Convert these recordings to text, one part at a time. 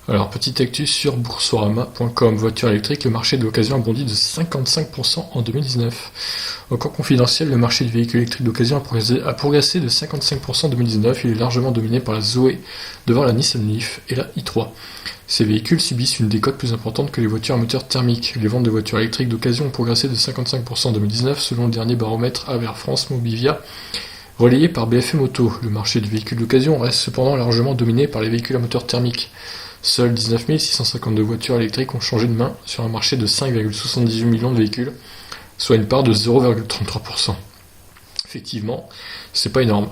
Alors, petite actu sur boursorama.com, voiture électrique, le marché de l'occasion a bondi de 55% en 2019. Encore confidentiel, le marché du véhicule électrique d'occasion a progressé de 55% en 2019. Il est largement dominé par la Zoé, devant la Nissan Leaf et la i3. Ces véhicules subissent une décote plus importante que les voitures à moteur thermique. Les ventes de voitures électriques d'occasion ont progressé de 55% en 2019, selon le dernier baromètre Aver France Mobivia, relayé par BFM Auto. Le marché du véhicule d'occasion reste cependant largement dominé par les véhicules à moteur thermique. Seuls 19 652 voitures électriques ont changé de main sur un marché de 5,78 millions de véhicules, soit une part de 0,33%. Effectivement, c'est pas énorme.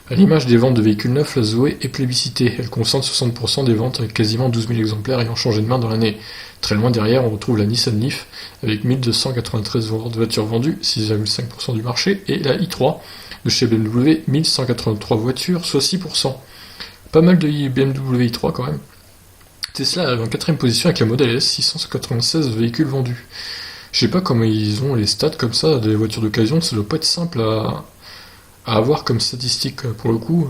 À l'image des ventes de véhicules neufs, la Zoé est plébiscitée. Elle concentre 60% des ventes avec quasiment 12 000 exemplaires ayant changé de main dans l'année. Très loin derrière, on retrouve la Nissan Leaf avec 1293 voitures vendues, 6,5% du marché, et la i3 de chez BMW, 1183 voitures, soit 6%. Pas mal de BMW i3 quand même. Tesla arrive en 4ème position avec la Model S, 696 véhicules vendus. Je sais pas comment ils ont les stats comme ça des voitures d'occasion, ça doit pas être simple à avoir comme statistique pour le coup.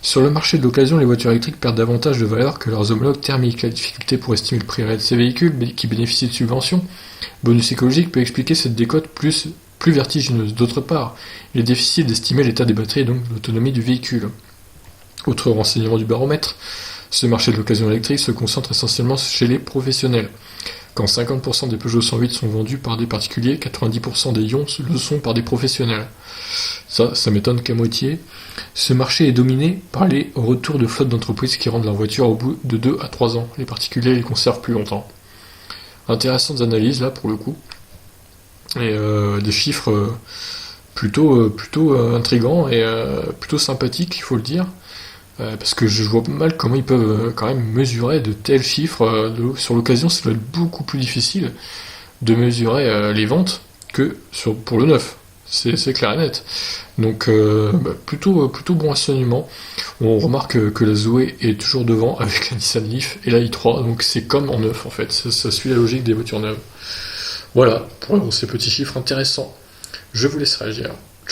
Sur le marché de l'occasion, les voitures électriques perdent davantage de valeur que leurs homologues thermiques. La difficulté pour estimer le prix réel de ces véhicules, qui bénéficient de subventions, bonus écologiques, peut expliquer cette décote plus vertigineuse. D'autre part, il est difficile d'estimer l'état des batteries et donc l'autonomie du véhicule. Autre renseignement du baromètre, ce marché de l'occasion électrique se concentre essentiellement chez les professionnels. Quand 50% des Peugeot 108 sont vendus par des particuliers, 90% des Ion le sont par des professionnels. Ça m'étonne qu'à moitié. Ce marché est dominé par les retours de flottes d'entreprises qui rendent leurs voitures au bout de 2 à 3 ans. Les particuliers les conservent plus longtemps. Intéressantes analyses là pour le coup. Et des chiffres plutôt intrigants et plutôt sympathiques, il faut le dire. Parce que je vois mal comment ils peuvent quand même mesurer de tels chiffres sur l'occasion. Ça doit être beaucoup plus difficile de mesurer les ventes que pour le neuf. C'est clair et net. Donc plutôt bon enseignement. On remarque que la Zoé est toujours devant avec la Nissan Leaf et la i3. Donc c'est comme en neuf en fait. Ça suit la logique des voitures neuves. Voilà pour ces petits chiffres intéressants. Je vous laisse réagir.